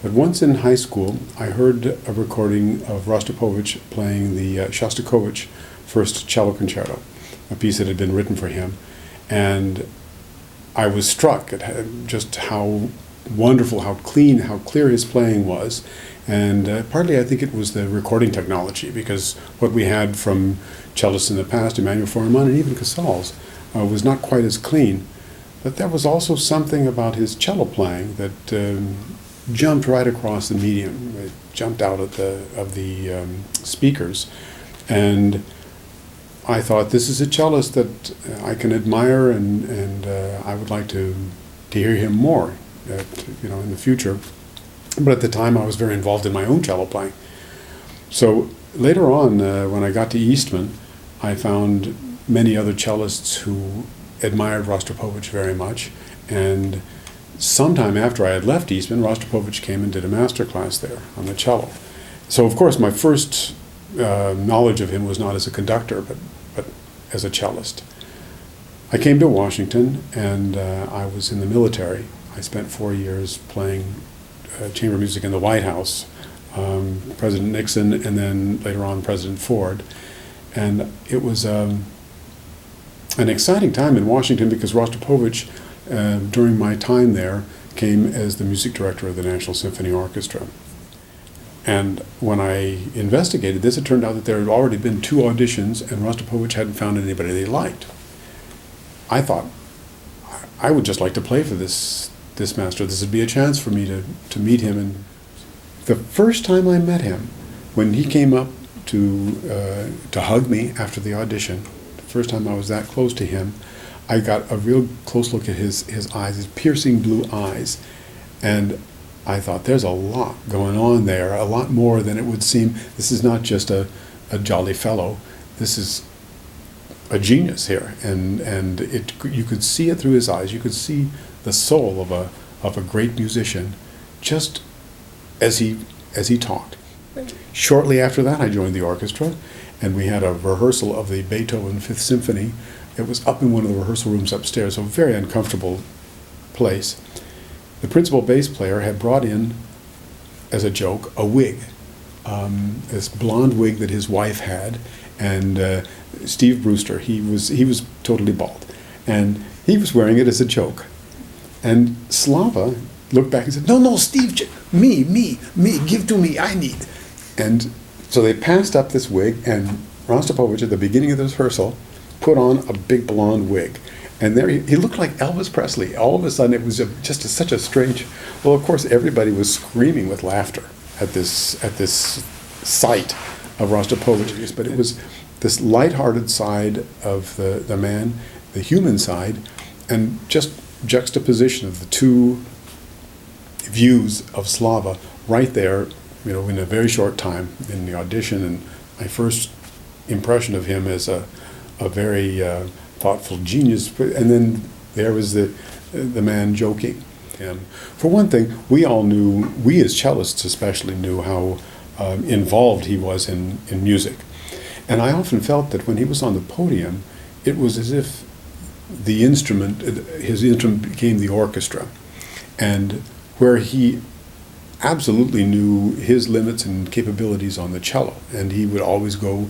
But once in high school, I heard a recording of Rostropovich playing the Shostakovich First Cello Concerto, a piece that had been written for him. And I was struck at just how wonderful, how clean, how clear his playing was. And partly I think it was the recording technology, because what we had from cellists in the past, Emmanuel Foreman and even Casals, was not quite as clean. But there was also something about his cello playing that jumped right across the medium. It jumped out of the speakers. And I thought, this is a cellist that I can admire, and I would like to hear him more, in the future. But at the time, I was very involved in my own cello playing. So later on, when I got to Eastman, I found many other cellists who admired Rostropovich very much. And sometime after I had left Eastman, Rostropovich came and did a master class there on the cello. So of course, my first knowledge of him was not as a conductor, but as a cellist. I came to Washington, and I was in the military. I spent 4 years playing chamber music in the White House, President Nixon, and then later on President Ford. And it was an exciting time in Washington, because Rostropovich, during my time there, came as the music director of the National Symphony Orchestra. And when I investigated this, it turned out that there had already been 2 auditions, and Rostropovich hadn't found anybody they liked. I thought, I would just like to play for this master. This would be a chance for me to meet him. And the first time I met him, when he came up to hug me after the audition, the first time I was that close to him, I got a real close look at his eyes, his piercing blue eyes, and I thought, there's a lot going on there, a lot more than it would seem. This is not just a jolly fellow. This is a genius here, and you could see it through his eyes. You could see the soul of a great musician, just as he talked. Shortly after that, I joined the orchestra, and we had a rehearsal of the Beethoven Fifth Symphony. It was up in one of the rehearsal rooms upstairs, so a very uncomfortable place. The principal bass player had brought in, as a joke, a wig, this blonde wig that his wife had, and Steve Brewster, he was totally bald, and he was wearing it as a joke. And Slava looked back and said, "No, Steve, me, give to me, I need." And so they passed up this wig, and Rostropovich, at the beginning of the rehearsal, put on a big blonde wig. And there he looked like Elvis Presley. All of a sudden, it was such a strange. Well, of course, everybody was screaming with laughter at this sight of Rostropovich. But it was this lighthearted side of the man, the human side, and just juxtaposition of the 2 views of Slava right there, in a very short time in the audition. And my first impression of him as a very thoughtful genius, and then there was the man joking. And for one thing, we as cellists especially knew how involved he was in music. And I often felt that when he was on the podium, it was as if his instrument became the orchestra. And where he absolutely knew his limits and capabilities on the cello, and he would always go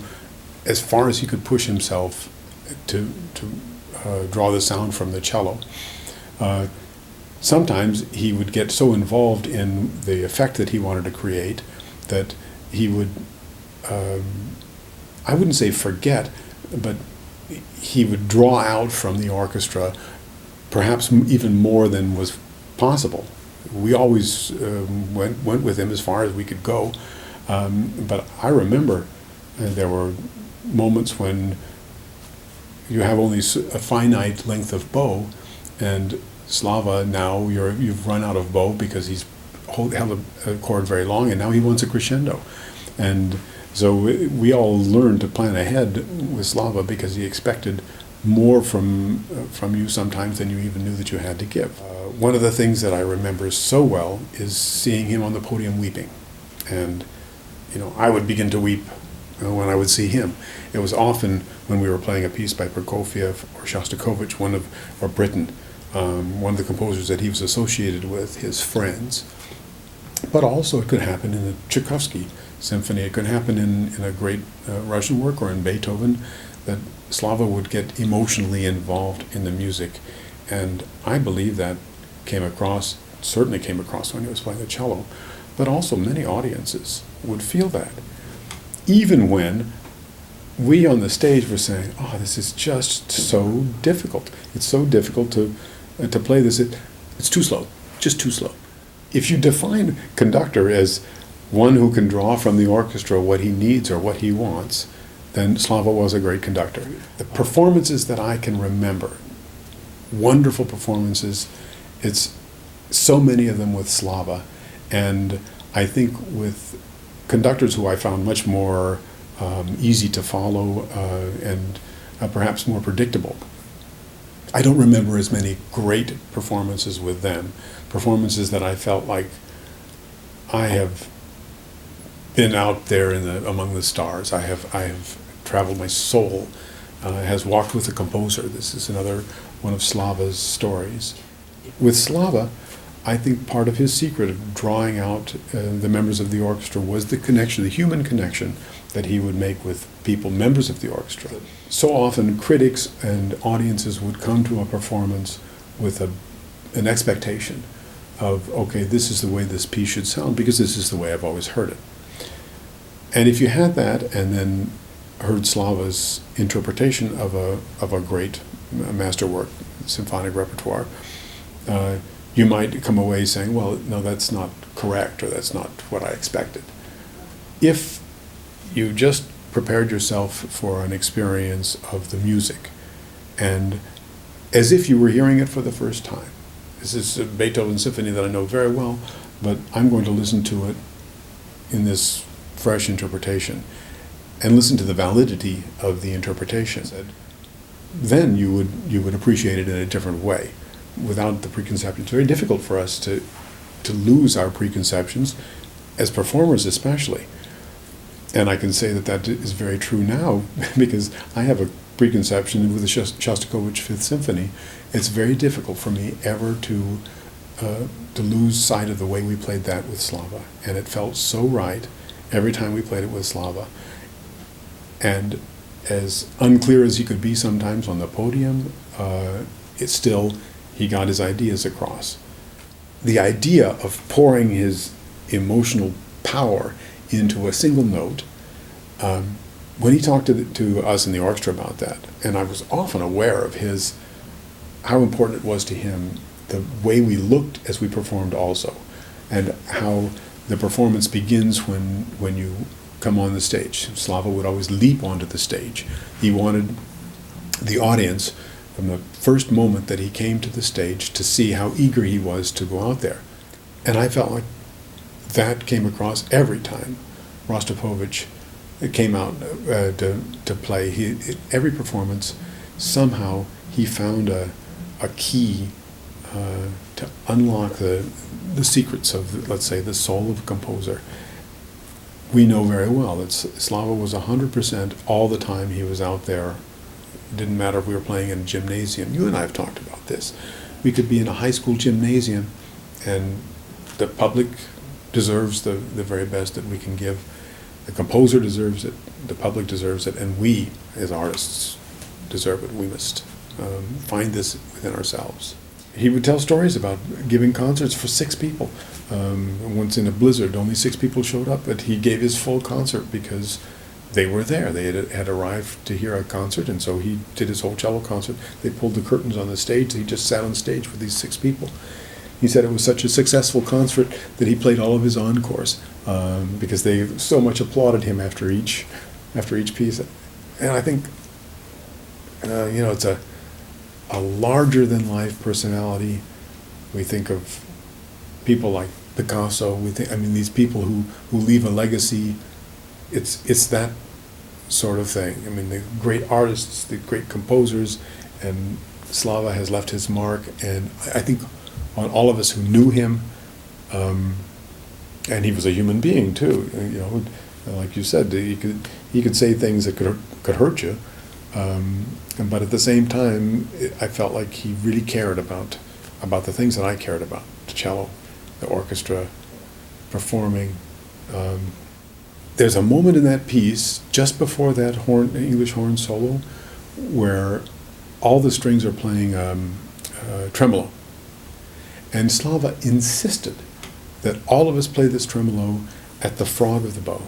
as far as he could push himself to draw the sound from the cello. Sometimes he would get so involved in the effect that he wanted to create that he would, I wouldn't say forget, but he would draw out from the orchestra perhaps even more than was possible. We always went with him as far as we could go, but I remember there were moments when you have only a finite length of bow, and Slava, now you've run out of bow because he's held a chord very long, and now he wants a crescendo. And so we all learned to plan ahead with Slava, because he expected more from you sometimes than you even knew that you had to give. One of the things that I remember so well is seeing him on the podium weeping. And I would begin to weep when I would see him. It was often when we were playing a piece by Prokofiev or Shostakovich, or Britten, one of the composers that he was associated with, his friends. But also it could happen in the Tchaikovsky symphony. It could happen in a great Russian work or in Beethoven, that Slava would get emotionally involved in the music. And I believe that certainly came across when he was playing the cello, but also many audiences would feel that. Even when we on the stage were saying, oh, this is just so difficult. It's so difficult to play this. It's too slow, just too slow. If you define conductor as one who can draw from the orchestra what he needs or what he wants, then Slava was a great conductor. The performances that I can remember, wonderful performances, it's so many of them with Slava, and I think with conductors who I found much more easy to follow and perhaps more predictable. I don't remember as many great performances with them, performances that I felt like I have been out there among the stars. I have traveled. My soul has walked with the composer. This is another one of Slava's stories. With Slava, I think part of his secret of drawing out the members of the orchestra was the connection, the human connection that he would make with people, members of the orchestra. So often critics and audiences would come to a performance with an expectation of, okay, this is the way this piece should sound because this is the way I've always heard it. And if you had that and then heard Slava's interpretation of a great masterwork, symphonic repertoire, you might come away saying, well, no, that's not correct, or that's not what I expected. If you just prepared yourself for an experience of the music, and as if you were hearing it for the first time. This is a Beethoven symphony that I know very well, but I'm going to listen to it in this fresh interpretation, and listen to the validity of the interpretation. Then you would appreciate it in a different way, without the preconception. It's very difficult for us to lose our preconceptions, as performers especially. And I can say that is very true now, because I have a preconception with the Shostakovich Fifth Symphony. It's very difficult for me ever to lose sight of the way we played that with Slava. And it felt so right every time we played it with Slava. And as unclear as he could be sometimes on the podium, he got his ideas across. The idea of pouring his emotional power into a single note, when he talked to us in the orchestra about that, and I was often aware of how important it was to him, the way we looked as we performed also, and how the performance begins when you come on the stage. Slava would always leap onto the stage. He wanted the audience, from the first moment that he came to the stage, to see how eager he was to go out there. And I felt like that came across every time Rostropovich came out to play. Every performance, somehow he found a key to unlock the secrets of, let's say, the soul of a composer. We know very well that Slava was 100% all the time he was out there. It didn't matter if we were playing in a gymnasium. You and I have talked about this. We could be in a high school gymnasium, and the public deserves the very best that we can give. The composer deserves it, the public deserves it, and we, as artists, deserve it. We must find this within ourselves. He would tell stories about giving concerts for 6 people. Once in a blizzard, only 6 people showed up, but he gave his full concert because they were there. They had arrived to hear a concert, and so he did his whole cello concert. They pulled the curtains on the stage. He just sat on stage with these 6 people. He said it was such a successful concert that he played all of his encores because they so much applauded him after each piece. And I think it's a larger-than-life personality. We think of people like Picasso. These people who leave a legacy. It's that sort of thing. The great artists, the great composers, and Slava has left his mark. And I think on all of us who knew him, and he was a human being too. Like you said, he could say things that could hurt you. But at the same time, I felt like he really cared about the things that I cared about: the cello, the orchestra, performing. There's a moment in that piece, just before that English horn solo, where all the strings are playing tremolo. And Slava insisted that all of us play this tremolo at the frog of the bow.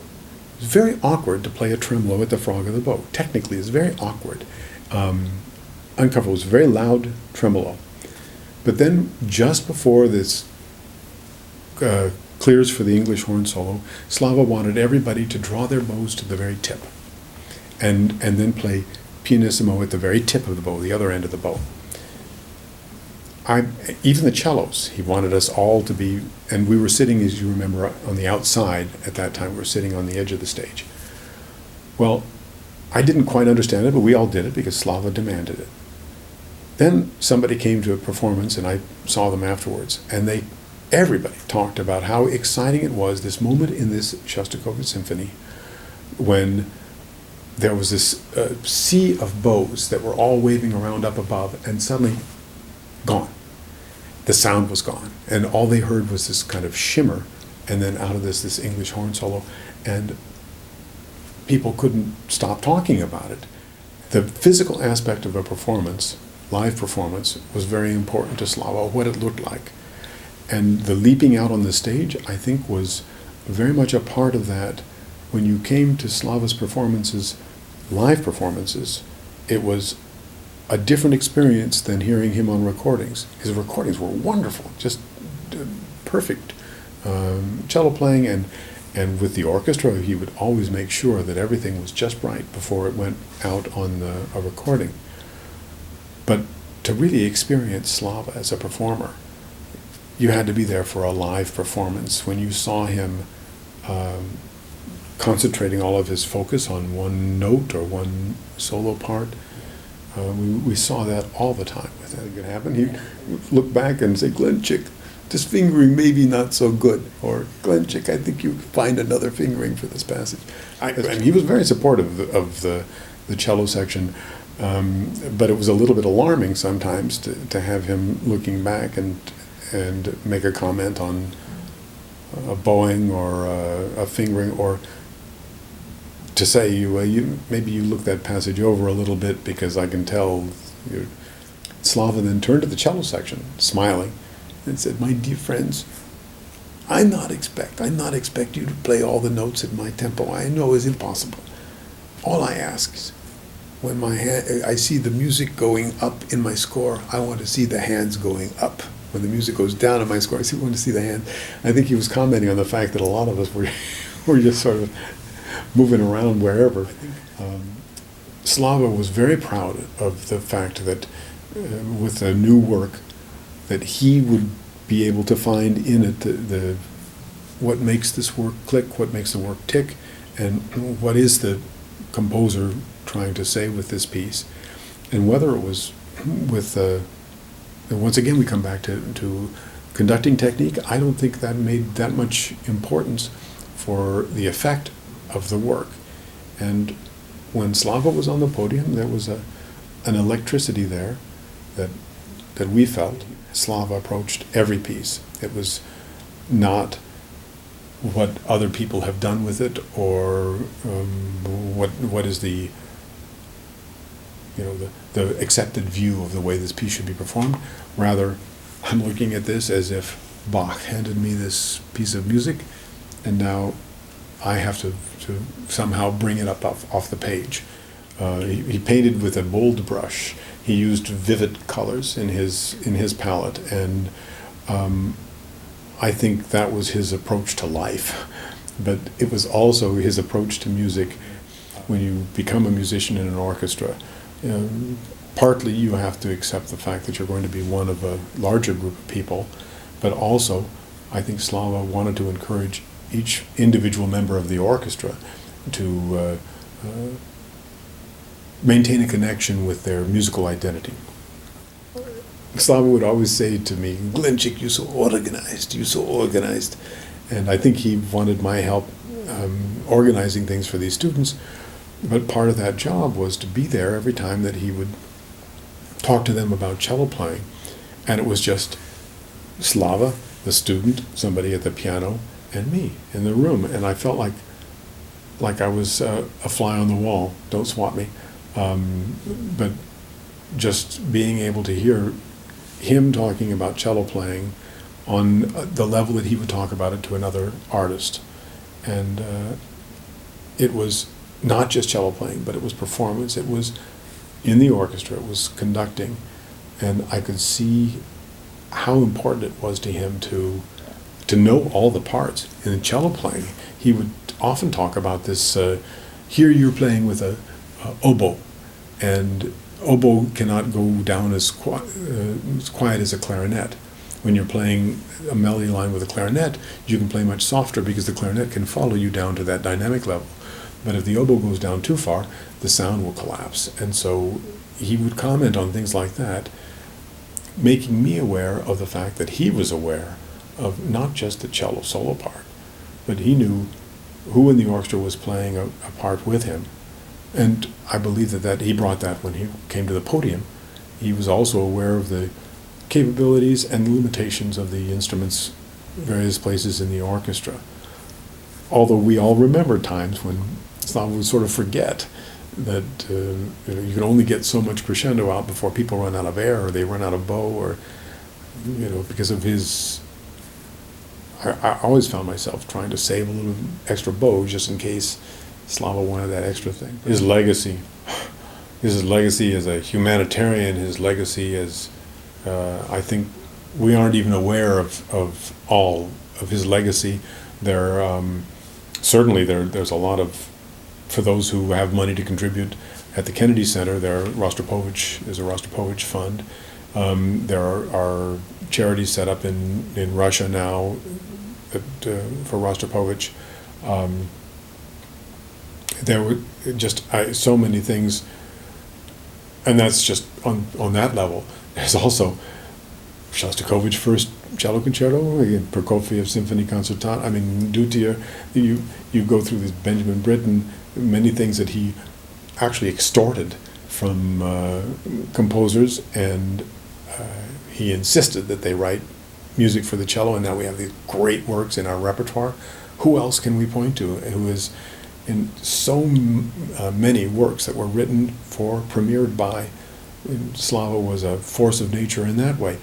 It's very awkward to play a tremolo at the frog of the bow. Technically, it's very awkward. Uncomfortable. It's a very loud tremolo. But then, just before this clears for the English horn solo, Slava wanted everybody to draw their bows to the very tip, and then play pianissimo at the very tip of the bow, the other end of the bow. Even the cellos, he wanted us all to be, and we were sitting, as you remember, on the outside at that time. We were sitting on the edge of the stage. Well, I didn't quite understand it, but we all did it because Slava demanded it. Then somebody came to a performance, and I saw them afterwards, and everybody talked about how exciting it was, this moment in this Shostakovich symphony, when there was this sea of bows that were all waving around up above, and suddenly gone. The sound was gone, and all they heard was this kind of shimmer, and then out of this English horn solo, and people couldn't stop talking about it. The physical aspect of a performance, live performance, was very important to Slava, what it looked like. And the leaping out on the stage, I think, was very much a part of that. When you came to Slava's performances, live performances, it was a different experience than hearing him on recordings. His recordings were wonderful, just perfect cello playing, and with the orchestra, he would always make sure that everything was just right before it went out on a recording. But to really experience Slava as a performer, you had to be there for a live performance. When you saw him concentrating all of his focus on one note or one solo part, we saw that all the time with that. It could happen. He'd look back and say, "Glenchik, this fingering maybe not so good," or "Glenchik, I think you find another fingering for this passage." And he was very supportive of the cello section, but it was a little bit alarming sometimes to have him looking back and make a comment on a bowing or a fingering, or to say, maybe you look that passage over a little bit because I can tell. Slava then turned to the cello section, smiling, and said, "My dear friends, I not expect you to play all the notes at my tempo. I know is impossible. All I ask is, when I see the music going up in my score, I want to see the hands going up. When the music goes down in my score, I want to see the hands." I think he was commenting on the fact that a lot of us were just sort of moving around wherever. Slava was very proud of the fact that with the new work, that he would be able to find in it what makes this work click, what makes the work tick, and what is the composer trying to say with this piece. And whether it was with, once again we come back to conducting technique, I don't think that made that much importance for the effect of the work. And when Slava was on the podium, there was an electricity there that we felt. Slava approached every piece. It was not what other people have done with it, or what is the accepted view of the way this piece should be performed. Rather, I'm looking at this as if Bach handed me this piece of music, and now I have to somehow bring it up off the page. He painted with a bold brush. He used vivid colors in his palette, and I think that was his approach to life. But it was also his approach to music. When you become a musician in an orchestra, partly you have to accept the fact that you're going to be one of a larger group of people, but also I think Slava wanted to encourage each individual member of the orchestra to maintain a connection with their musical identity. Slava would always say to me, "Glenchik, you're so organized. And I think he wanted my help organizing things for these students, but part of that job was to be there every time that he would talk to them about cello playing. And it was just Slava, the student, somebody at the piano, and me in the room, and I felt like I was a fly on the wall. Don't swat me. But just being able to hear him talking about cello playing on the level that he would talk about it to another artist. And it was not just cello playing, but it was performance. It was in the orchestra, it was conducting. And I could see how important it was to him to know all the parts. And in cello playing, he would often talk about this, here you're playing with a oboe, and oboe cannot go down as quiet as a clarinet. When you're playing a melody line with a clarinet, you can play much softer because the clarinet can follow you down to that dynamic level. But if the oboe goes down too far, the sound will collapse. And so he would comment on things like that, making me aware of the fact that he was aware of not just the cello solo part, but he knew who in the orchestra was playing a part with him. And I believe that he brought that when he came to the podium. He was also aware of the capabilities and the limitations of the instruments, various places in the orchestra. Although we all remember times when Slava would sort of forget that you can only get so much crescendo out before people run out of air, or they run out of bow, or because of his. I always found myself trying to save a little extra bow just in case Slava wanted that extra thing. His legacy as a humanitarian, his legacy as I think we aren't even aware of all of his legacy. Certainly there's a lot of, for those who have money to contribute at the Kennedy Center, there's a Rostropovich fund. There are charities set up in Russia now for Rostropovich. There were just so many things, and that's just on that level. There's also Shostakovich first cello concerto, Prokofiev Symphony Concertante. I mean, Dutya. You go through this Benjamin Britten, many things that he actually extorted from composers, and he insisted that they write music for the cello. And now we have these great works in our repertoire. Who else can we point to who is in so many works that were written for, premiered by? Slava was a force of nature in that way.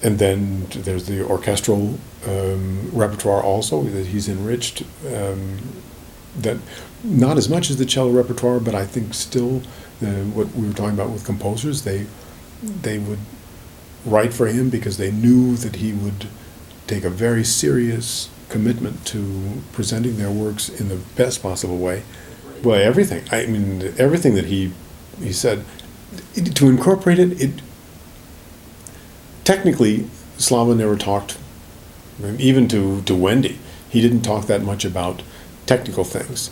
And then there's the orchestral repertoire also that he's enriched. That not as much as the cello repertoire, but I think still what we were talking about with composers, they would write for him because they knew that he would take a very serious commitment to presenting their works in the best possible way. Well, everything. I mean, everything that he said, to incorporate it. Technically, Slava never talked, even to Wendy. He didn't talk that much about technical things.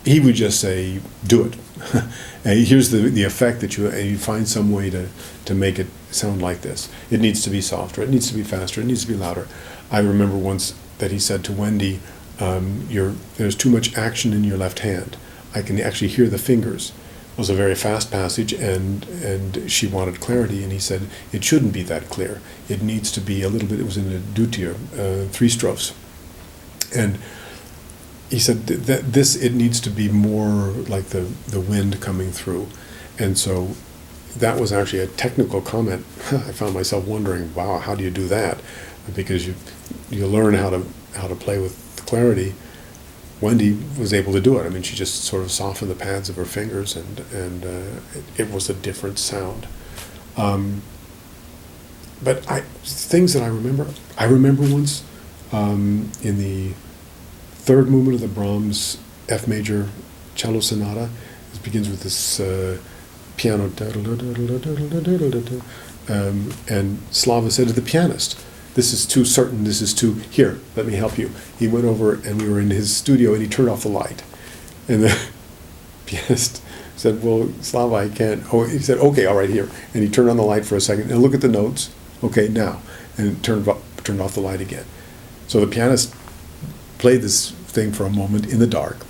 He would just say, "Do it." And here's the effect that you find some way to make it sound like this. It needs to be softer. It needs to be faster. It needs to be louder. I remember once that he said to Wendy, "There's too much action in your left hand. I can actually hear the fingers." It was a very fast passage, and she wanted clarity, and he said, "It shouldn't be that clear. It needs to be a little bit." It was in a Dutya, 3 strophes, and he said that it needs to be more like the wind coming through. And so that was actually a technical comment. I found myself wondering, wow, how do you do that? Because you learn how to play with clarity. Wendy was able to do it. I mean, she just sort of softened the pads of her fingers, and it was a different sound. But things that I remember once in the third movement of the Brahms F major cello sonata. It begins with this piano, and Slava said to the pianist, "This is too certain, this is too, here, let me help you." He went over, and we were in his studio, and he turned off the light. And the pianist said, "Well, Slava, I can't." Oh, he said, "Okay, all right, here." And he turned on the light for a second, and look at the notes. "Okay, now." And turned off the light again. So the pianist played this thing for a moment in the dark,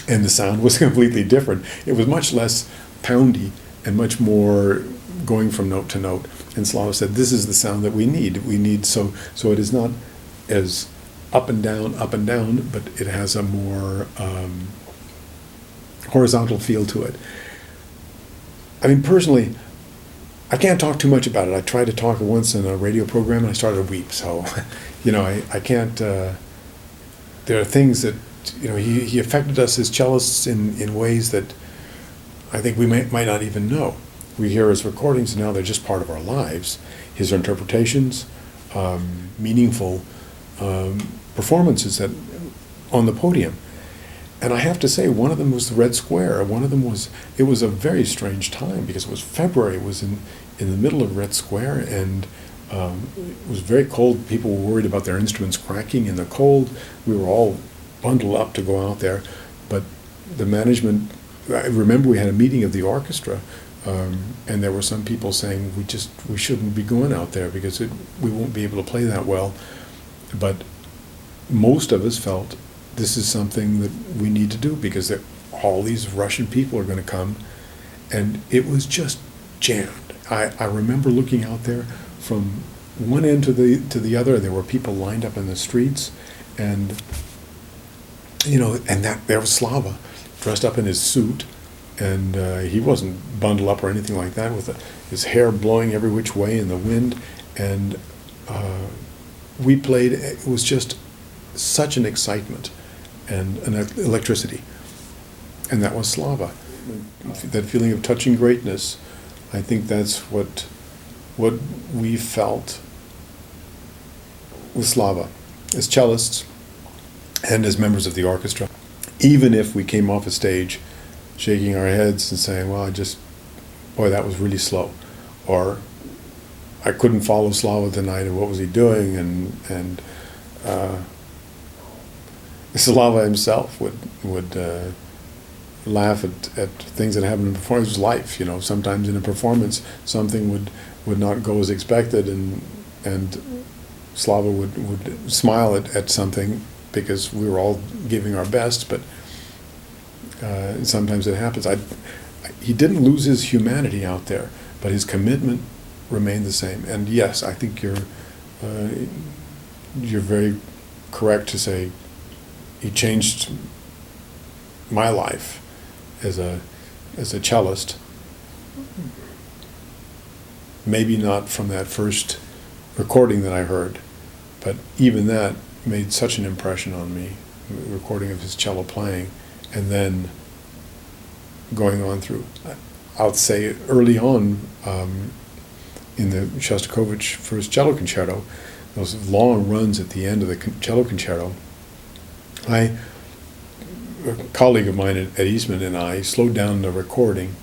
and the sound was completely different. It was much less poundy and much more going from note to note. And Slava said, this is the sound that we need. We need, so it is not as up and down, but it has a more horizontal feel to it. I mean, personally, I can't talk too much about it. I tried to talk once in a radio program and I started to weep. So, I can't, there are things that, he affected us as cellists in ways that I think we might not even know. We hear his recordings and now they're just part of our lives. His interpretations, meaningful performances on the podium. And I have to say, one of them was the Red Square. One of them it was a very strange time because it was February. It was in the middle of Red Square, and it was very cold. People were worried about their instruments cracking in the cold. We were all bundled up to go out there. But the management, I remember we had a meeting of the orchestra, and there were some people saying, we shouldn't be going out there because we won't be able to play that well. But most of us felt this is something that we need to do because all these Russian people are going to come, and it was just jammed. I remember looking out there from one end to the other. There were people lined up in the streets, and there was Slava, dressed up in his suit, and he wasn't bundled up or anything like that, with his hair blowing every which way in the wind, and we played. It was just such an excitement and an electricity, and that was Slava. That feeling of touching greatness, I think that's what we felt with Slava as cellists and as members of the orchestra. Even if we came off a stage shaking our heads and saying, well, boy, that was really slow, or I couldn't follow Slava tonight, and what was he doing, and Slava himself would laugh at things that happened in performance. It was life, Sometimes in a performance, something would not go as expected, and Slava would smile at something because we were all giving our best. But sometimes it happens. He didn't lose his humanity out there, but his commitment remained the same. And yes, I think you're very correct to say he changed my life as a cellist. Maybe not from that first recording that I heard, but even that made such an impression on me, the recording of his cello playing, and then going on through. I'll say early on in the Shostakovich first cello concerto, those long runs at the end of the cello concerto, a colleague of mine at Eastman and I slowed down the recording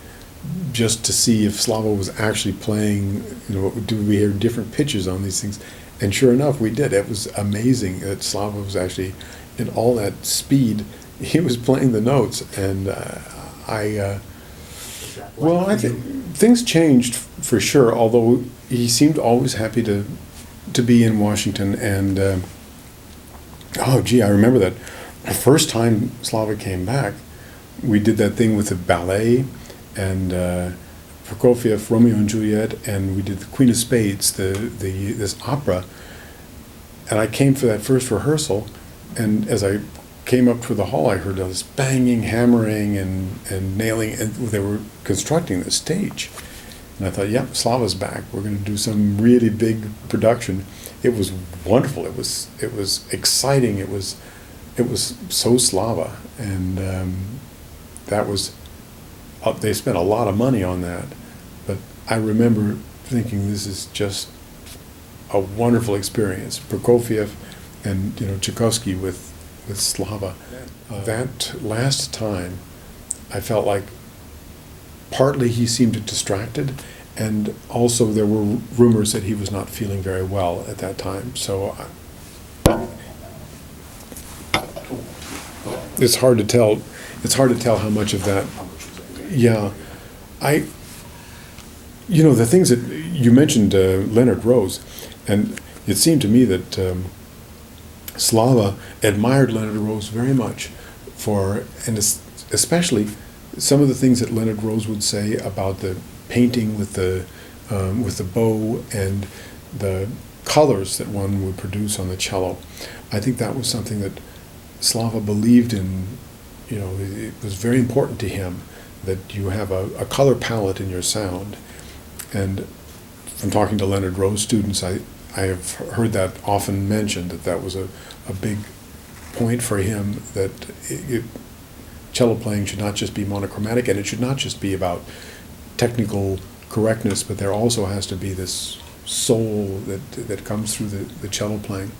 just to see if Slava was actually playing, do we hear different pitches on these things? And sure enough, we did. It was amazing that Slava was actually, in all that speed, he was playing the notes. And I think things changed for sure, although he seemed always happy to be in Washington. And, I remember that the first time Slava came back, we did that thing with the ballet and Prokofiev, Romeo and Juliet, and we did the Queen of Spades, this opera. And I came for that first rehearsal, and as I came up to the hall, I heard all this banging, hammering, and nailing, and they were constructing the stage. And I thought, yep, Slava's back. We're going to do some really big production. It was wonderful. It was exciting. It was so Slava, and that was. They spent a lot of money on that, but I remember thinking this is just a wonderful experience. Prokofiev and Tchaikovsky with Slava. That last time, I felt like partly he seemed distracted, and also there were rumors that he was not feeling very well at that time. So it's hard to tell. It's hard to tell how much of that. Yeah, the things that you mentioned, Leonard Rose, and it seemed to me that Slava admired Leonard Rose very much and especially some of the things that Leonard Rose would say about the painting with the with the bow and the colors that one would produce on the cello. I think that was something that Slava believed in. You know, it was very important to him that you have a color palette in your sound. And from talking to Leonard Rose students, I have heard that often mentioned, that was a big point for him, that cello playing should not just be monochromatic, and it should not just be about technical correctness, but there also has to be this soul that comes through the cello playing.